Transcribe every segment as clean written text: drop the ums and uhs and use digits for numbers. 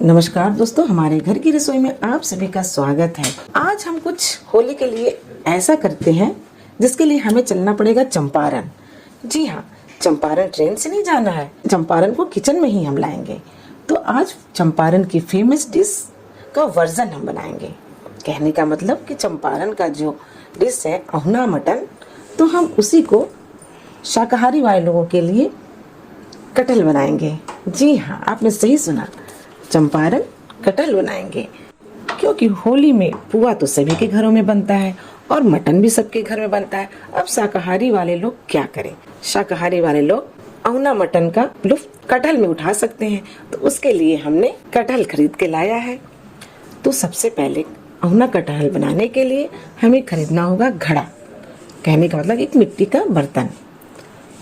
नमस्कार दोस्तों, हमारे घर की रसोई में आप सभी का स्वागत है। आज हम कुछ होली के लिए ऐसा करते हैं जिसके लिए हमें चलना पड़ेगा चंपारण। जी हाँ, चंपारण ट्रेन से नहीं जाना है, चंपारण को किचन में ही हम लाएंगे। तो आज चंपारण की फेमस डिश का वर्जन हम बनाएंगे। कहने का मतलब कि चंपारण का जो डिश है अहुना मटन, तो हम उसी को शाकाहारी वाले लोगों के लिए कटहल बनाएंगे। जी हाँ, आपने सही सुना, चंपारण कटहल बनाएंगे। क्योंकि होली में पुआ तो सभी के घरों में बनता है और मटन भी सबके घर में बनता है। अब शाकाहारी वाले लोग क्या करें? शाकाहारी वाले लोग अहुना मटन का लुत्फ कटहल में उठा सकते हैं। तो उसके लिए हमने कटहल खरीद के लाया है। तो सबसे पहले अहुना कटहल बनाने के लिए हमें खरीदना होगा घड़ा। कहने का मतलब एक मिट्टी का बर्तन।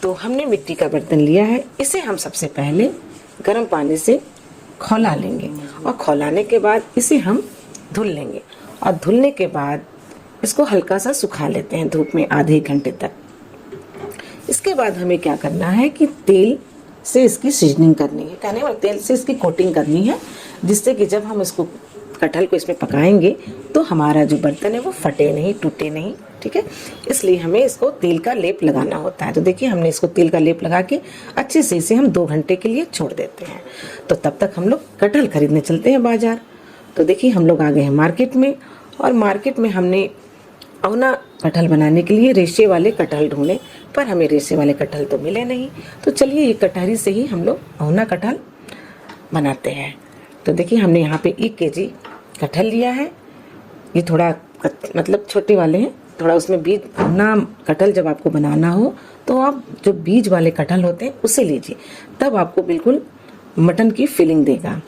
तो हमने मिट्टी का बर्तन लिया है। इसे हम सबसे पहले गर्म पानी से खौला लेंगे और खौलाने के बाद इसे हम धुल लेंगे और धुलने के बाद इसको हल्का सा सुखा लेते हैं धूप में आधे घंटे तक। इसके बाद हमें क्या करना है कि तेल से इसकी सीजनिंग करनी है। कहने वाले तेल से इसकी कोटिंग करनी है, जिससे कि जब हम इसको कटहल को इसमें पकाएंगे तो हमारा जो बर्तन है वो फटे नहीं, टूटे नहीं। ठीक है, इसलिए हमें इसको तेल का लेप लगाना होता है। तो देखिए, हमने इसको तेल का लेप लगा के अच्छे से इसे हम 2 घंटे के लिए छोड़ देते हैं। तो तब तक हम लोग कटहल खरीदने चलते हैं बाजार। तो देखिए, हम लोग आ गए हैं मार्केट में और मार्केट में हमने अहुना कटहल बनाने के लिए रेशे वाले कटहल ढूंढे, पर हमें रेशे वाले कटहल तो मिले नहीं। तो चलिए, ये कटहरी से ही हम लोग अहुना कटहल बनाते हैं। तो देखिए, हमने यहाँ पे 1 केजी कटहल लिया है। ये थोड़ा मतलब छोटे वाले हैं, थोड़ा उसमें बीज ना। कटहल जब आपको बनाना हो तो आप जो बीज वाले कटहल होते हैं उसे लीजिए, तब आपको बिल्कुल मटन की फीलिंग देगा।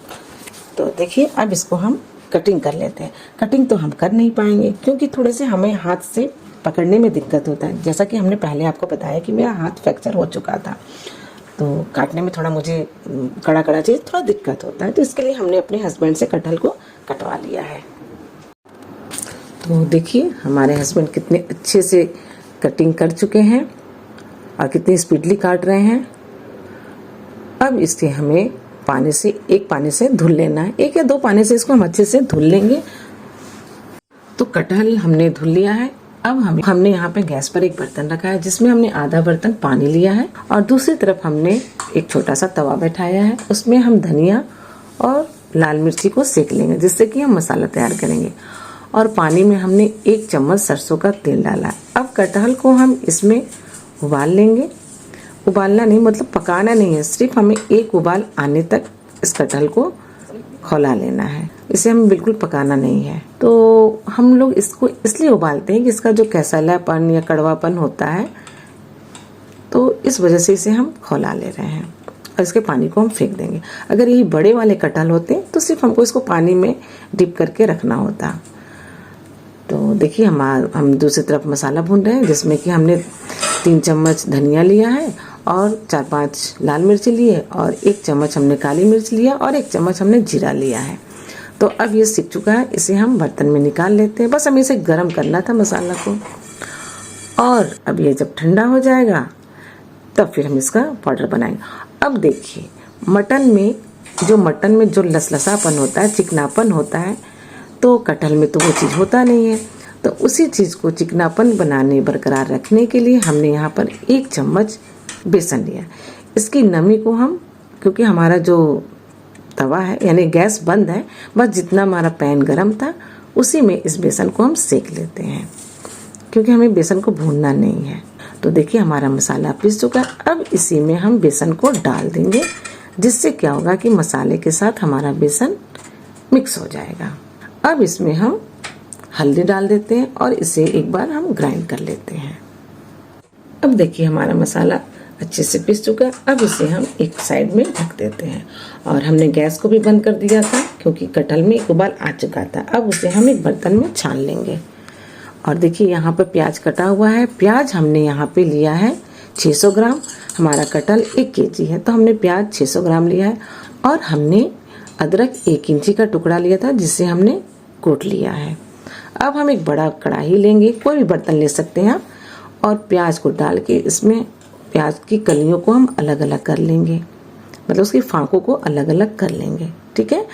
तो देखिए, अब इसको हम कटिंग कर लेते हैं। कटिंग तो हम कर नहीं पाएंगे क्योंकि थोड़े से हमें हाथ से पकड़ने में दिक्कत होता है। जैसा कि हमने पहले आपको बताया कि मेरा हाथ फ्रैक्चर हो चुका था, तो काटने में थोड़ा मुझे कड़ा कड़ा चीज़ थोड़ा दिक्कत होता है। तो इसके लिए हमने अपने हस्बैंड से कटहल को कटवा लिया है। तो देखिए, हमारे हस्बैंड कितने अच्छे से कटिंग कर चुके हैं और कितनी स्पीडली काट रहे हैं। अब इसे हमें एक पानी से धुल लेना है। 1 या 2 पानी से इसको हम अच्छे से धुल लेंगे। तो कटहल हमने धुल लिया है। अब हमने यहाँ पे गैस पर एक बर्तन रखा है जिसमें हमने आधा बर्तन पानी लिया है और दूसरी तरफ हमने एक छोटा सा तवा बैठाया है। उसमें हम धनिया और लाल मिर्ची को सेक लेंगे, जिससे कि हम मसाला तैयार करेंगे। और पानी में हमने 1 चम्मच सरसों का तेल डाला है। अब कटहल को हम इसमें उबाल लेंगे। उबालना नहीं मतलब पकाना नहीं है, सिर्फ हमें 1 उबाल आने तक इस कटहल को खौला लेना है। इसे हम बिल्कुल पकाना नहीं है। तो हम लोग इसको इसलिए उबालते हैं कि इसका जो कैसालापन या कड़वापन होता है, तो इस वजह से इसे हम खौला ले रहे हैं और इसके पानी को हम फेंक देंगे। अगर ये बड़े वाले कटहल होते तो सिर्फ हमको इसको पानी में डिप करके रखना होता। तो देखिए, हम दूसरी तरफ मसाला भून रहे हैं, जिसमें कि हमने 3 चम्मच धनिया लिया है और 4-5 लाल मिर्च लिए और 1 चम्मच हमने काली मिर्च लिया और 1 चम्मच हमने जीरा लिया है। तो अब ये सीख चुका है, इसे हम बर्तन में निकाल लेते हैं। बस हमें इसे गर्म करना था मसाला को, और अब ये जब ठंडा हो जाएगा तब फिर हम इसका पाउडर बनाएंगे। अब देखिए, मटन में जो लसलसापन होता है, चिकनापन होता है, तो कटहल में तो वो चीज़ होता नहीं है। तो उसी चीज़ को चिकनापन बरकरार रखने के लिए हमने यहाँ पर 1 चम्मच बेसन लिया। इसकी नमी को हम, क्योंकि हमारा जो तवा है यानी गैस बंद है, बस जितना हमारा पैन गर्म था उसी में इस बेसन को हम सेक लेते हैं, क्योंकि हमें बेसन को भूनना नहीं है। तो देखिए, हमारा मसाला पीस चुका है। अब इसी में हम बेसन को डाल देंगे, जिससे क्या होगा कि मसाले के साथ हमारा बेसन मिक्स हो जाएगा। अब इसमें हम हल्दी डाल देते हैं और इसे एक बार हम ग्राइंड कर लेते हैं। अब देखिए, हमारा मसाला अच्छे से पिस चुका है। अब इसे हम एक साइड में ढक देते हैं और हमने गैस को भी बंद कर दिया था क्योंकि कटहल में एक उबाल आ चुका था। अब उसे हम एक बर्तन में छान लेंगे। और देखिए, यहाँ पर प्याज कटा हुआ है। प्याज हमने यहाँ पे लिया है 600 ग्राम। हमारा कटहल 1 केजी है, तो हमने प्याज 600 ग्राम लिया है। और हमने अदरक 1 इंची का टुकड़ा लिया था, जिसे हमने कूट लिया है। अब हम एक बड़ा कढ़ाई लेंगे, कोई भी बर्तन ले सकते हैं आप, और प्याज को डाल के इसमें प्याज की कलियों को हम अलग अलग कर लेंगे, मतलब उसकी फांकों को अलग अलग कर लेंगे। ठीक है,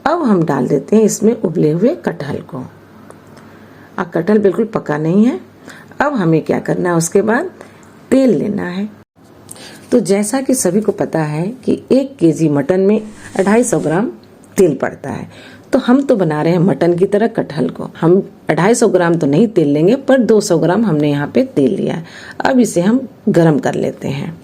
अब हम डाल देते हैं इसमें उबले हुए कटहल को। अब कटहल बिल्कुल पका नहीं है। अब हमें क्या करना है, उसके बाद तेल लेना है। तो जैसा कि सभी को पता है कि 1 केजी मटन में 250 ग्राम तेल पड़ता है। तो हम तो बना रहे हैं मटन की तरह कटहल को, हम 250 ग्राम तो नहीं तेल लेंगे, पर 200 ग्राम हमने यहाँ पे तेल लिया है। अब इसे हम गरम कर लेते हैं,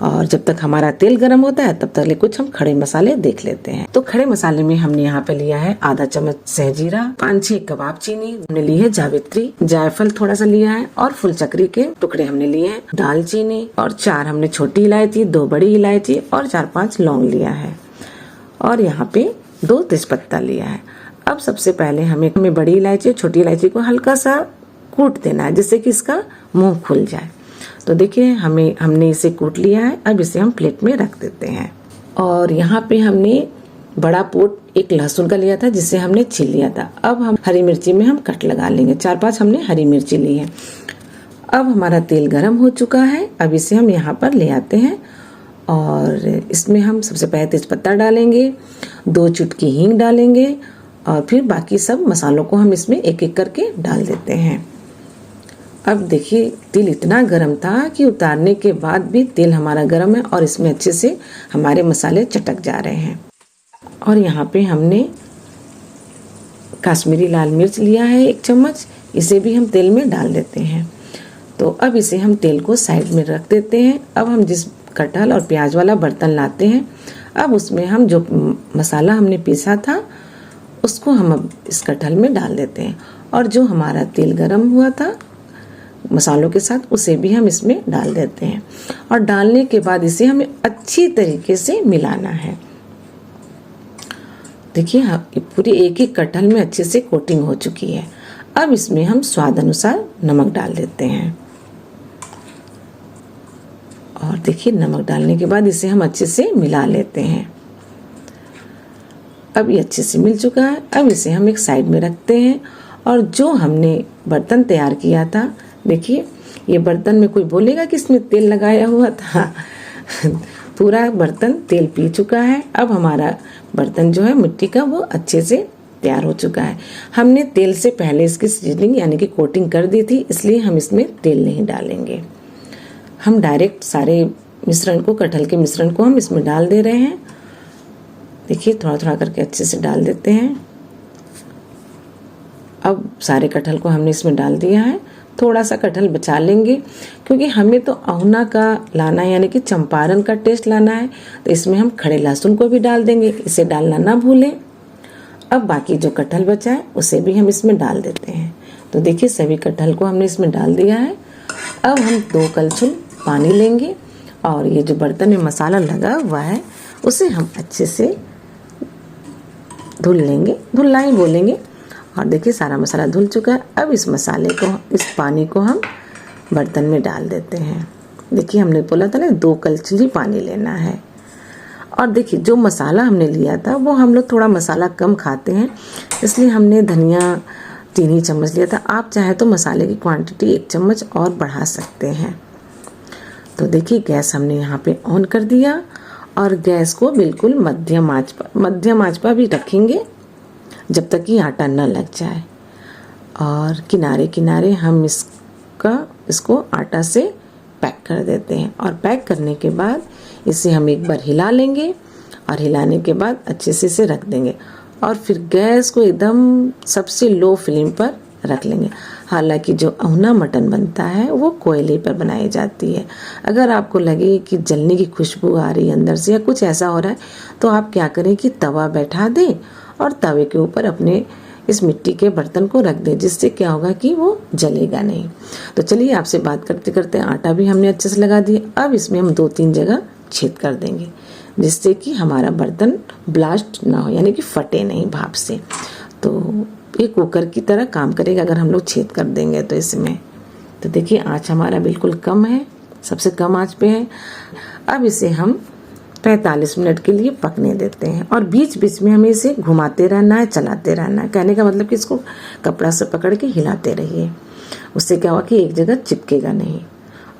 और जब तक हमारा तेल गरम होता है तब तक कुछ हम खड़े मसाले देख लेते हैं। तो खड़े मसाले में हमने यहाँ पे लिया है आधा चम्मच सहजीरा, 5-6 कबाब चीनी हमने ली है, जावित्री, जायफल थोड़ा सा लिया है, और फुल चक्री के टुकड़े हमने लिए हैं, दालचीनी, और 4 हमने छोटी इलायची, 2 बड़ी इलायची और 4-5 लौंग लिया है, और यहाँ पे 2 तेजपत्ता लिया है। अब सबसे पहले हमें बड़ी इलायची, छोटी इलायची को हल्का सा कूट देना है, जिससे कि इसका मुंह खुल जाए। तो देखिए हमने इसे कूट लिया है। अब इसे हम प्लेट में रख देते हैं। और यहाँ पे हमने बड़ा पोट एक लहसुन का लिया था, जिसे हमने छील लिया था। अब हम हरी मिर्ची में हम कट लगा लेंगे, 4-5 हमने हरी मिर्ची ली है। अब हमारा तेल गरम हो चुका है। अब इसे हम यहाँ पर ले आते हैं, और इसमें हम सबसे पहले तेजपत्ता डालेंगे, 2 चुटकी हींग डालेंगे, और फिर बाकी सब मसालों को हम इसमें एक एक करके डाल देते हैं। अब देखिए तेल इतना गरम था कि उतारने के बाद भी तेल हमारा गरम है, और इसमें अच्छे से हमारे मसाले चटक जा रहे हैं। और यहाँ पे हमने कश्मीरी लाल मिर्च लिया है 1 चम्मच, इसे भी हम तेल में डाल देते हैं। तो अब इसे हम तेल को साइड में रख देते हैं। अब हम जिस कटहल और प्याज वाला बर्तन लाते हैं, अब उसमें हम जो मसाला हमने पीसा था उसको हम अब इस कटहल में डाल देते हैं, और जो हमारा तेल गरम हुआ था मसालों के साथ उसे भी हम इसमें डाल देते हैं। और डालने के बाद इसे हमें अच्छी तरीके से मिलाना है। देखिए पूरी एक कटहल में अच्छे से कोटिंग हो चुकी है। अब इसमें हम स्वाद अनुसार नमक डाल देते हैं, और देखिए नमक डालने के बाद इसे हम अच्छे से मिला लेते हैं। अब ये अच्छे से मिल चुका है। अब इसे हम एक साइड में रखते हैं, और जो हमने बर्तन तैयार किया था, देखिए ये बर्तन में कोई बोलेगा कि इसमें तेल लगाया हुआ था पूरा बर्तन तेल पी चुका है। अब हमारा बर्तन जो है मिट्टी का, वो अच्छे से तैयार हो चुका है। हमने तेल से पहले इसकी सीजनिंग यानी कि कोटिंग कर दी थी, इसलिए हम इसमें तेल नहीं डालेंगे। हम डायरेक्ट सारे मिश्रण को, कटहल के मिश्रण को हम इसमें डाल दे रहे हैं। देखिए थोड़ा थोड़ा करके अच्छे से डाल देते हैं। अब सारे कटहल को हमने इसमें डाल दिया है। थोड़ा सा कटहल बचा लेंगे, क्योंकि हमें तो अहुना का लाना है, यानी कि चंपारण का टेस्ट लाना है। तो इसमें हम खड़े लहसुन को भी डाल देंगे, इसे डालना ना भूलें। अब बाकी जो कटहल बचा है उसे भी हम इसमें डाल देते हैं। तो देखिए सभी कटहल को हमने इसमें डाल दिया है। अब हम 2 कलछुल पानी लेंगे, और ये जो बर्तन में मसाला लगा हुआ है उसे हम अच्छे से धुल लेंगे, धुलना ही बोलेंगे। और देखिए सारा मसाला धुल चुका है। अब इस मसाले को, इस पानी को हम बर्तन में डाल देते हैं। देखिए हमने बोला था ना 2 कलछुल पानी लेना है। और देखिए जो मसाला हमने लिया था वो हम लोग थोड़ा मसाला कम खाते हैं, इसलिए हमने धनिया 3 ही चम्मच लिया था। आप चाहे तो मसाले की क्वांटिटी 1 चम्मच और बढ़ा सकते हैं। तो देखिए गैस हमने यहाँ पे ऑन कर दिया, और गैस को बिल्कुल मध्यम आंच पर भी रखेंगे जब तक कि आटा न लग जाए। और किनारे किनारे हम इसको आटा से पैक कर देते हैं, और पैक करने के बाद इसे हम एक बार हिला लेंगे, और हिलाने के बाद अच्छे से इसे रख देंगे, और फिर गैस को एकदम सबसे लो फ्लेम पर रख लेंगे। हालांकि जो अहुना मटन बनता है वो कोयले पर बनाई जाती है। अगर आपको लगे कि जलने की खुशबू आ रही है अंदर से, या कुछ ऐसा हो रहा है, तो आप क्या करें कि तवा बैठा दें, और तवे के ऊपर अपने इस मिट्टी के बर्तन को रख दें, जिससे क्या होगा कि वो जलेगा नहीं। तो चलिए आपसे बात करते करते आटा भी हमने अच्छे से लगा दिया। अब इसमें हम 2-3 जगह छेद कर देंगे, जिससे कि हमारा बर्तन ब्लास्ट ना हो, यानी कि फटे नहीं भाप से। तो ये कुकर की तरह काम करेगा अगर हम लोग छेद कर देंगे तो इसमें। तो देखिए आँच हमारा बिल्कुल कम है, सबसे कम आँच पे है। अब इसे हम 45 मिनट के लिए पकने देते हैं, और बीच बीच में हमें इसे घुमाते रहना है, चलाते रहना है। कहने का मतलब कि इसको कपड़ा से पकड़ के हिलाते रहिए, उससे क्या होगा कि एक जगह चिपकेगा नहीं।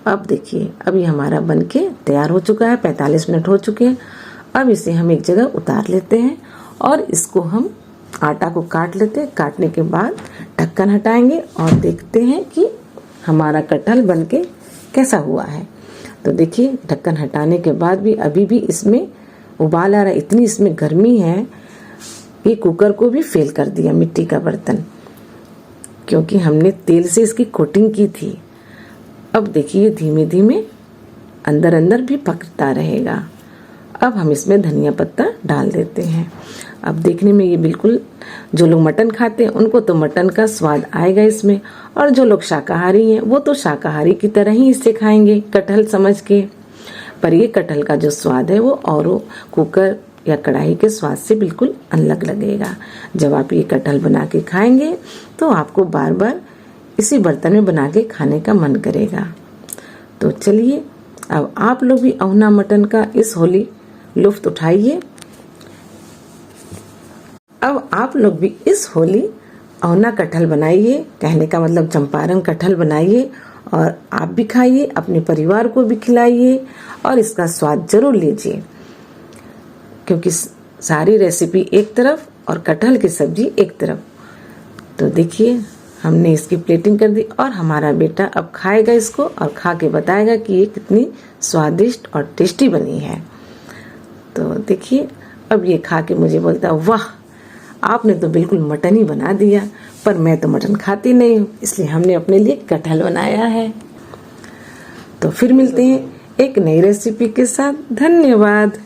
अब देखिए अभी हमारा बनके तैयार हो चुका है, 45 मिनट हो चुके हैं। अब इसे हम एक जगह उतार लेते हैं, और इसको हम आटा को काट लेते हैं। काटने के बाद ढक्कन हटाएंगे और देखते हैं कि हमारा कटहल बनके कैसा हुआ है। तो देखिए ढक्कन हटाने के बाद भी अभी भी इसमें उबाल आ रहा है। इतनी इसमें गर्मी है कि कुकर को भी फेल कर दिया, मिट्टी का बर्तन, क्योंकि हमने तेल से इसकी कोटिंग की थी। अब देखिए धीमे धीमे अंदर अंदर भी पकता रहेगा। अब हम इसमें धनिया पत्ता डाल देते हैं। अब देखने में ये बिल्कुल, जो लोग मटन खाते हैं उनको तो मटन का स्वाद आएगा इसमें, और जो लोग शाकाहारी हैं वो तो शाकाहारी की तरह ही इसे खाएंगे कटहल समझ के। पर ये कटहल का जो स्वाद है वो औरों कुकर या कढ़ाई के स्वाद से बिल्कुल अलग लगेगा। जब आप ये कटहल बना के खाएंगे तो आपको बार बार इसी बर्तन में बना के खाने का मन करेगा। तो चलिए अब आप लोग भी अहुना मटन का इस होली लुफ्त उठाइए। अब आप लोग भी इस होली अहुना कटहल बनाइए, कहने का मतलब चंपारण कटहल बनाइए, और आप भी खाइए, अपने परिवार को भी खिलाइए और इसका स्वाद जरूर लीजिए। क्योंकि सारी रेसिपी एक तरफ और कटहल की सब्जी एक तरफ। तो देखिए हमने इसकी प्लेटिंग कर दी और हमारा बेटा अब खाएगा इसको और खा के बताएगा कि ये कितनी स्वादिष्ट और टेस्टी बनी है। तो देखिए अब ये खा के मुझे बोलता वाह, आपने तो बिल्कुल मटन ही बना दिया। पर मैं तो मटन खाती नहीं हूँ, इसलिए हमने अपने लिए कटहल बनाया है। तो फिर मिलते हैं एक नई रेसिपी के साथ। धन्यवाद।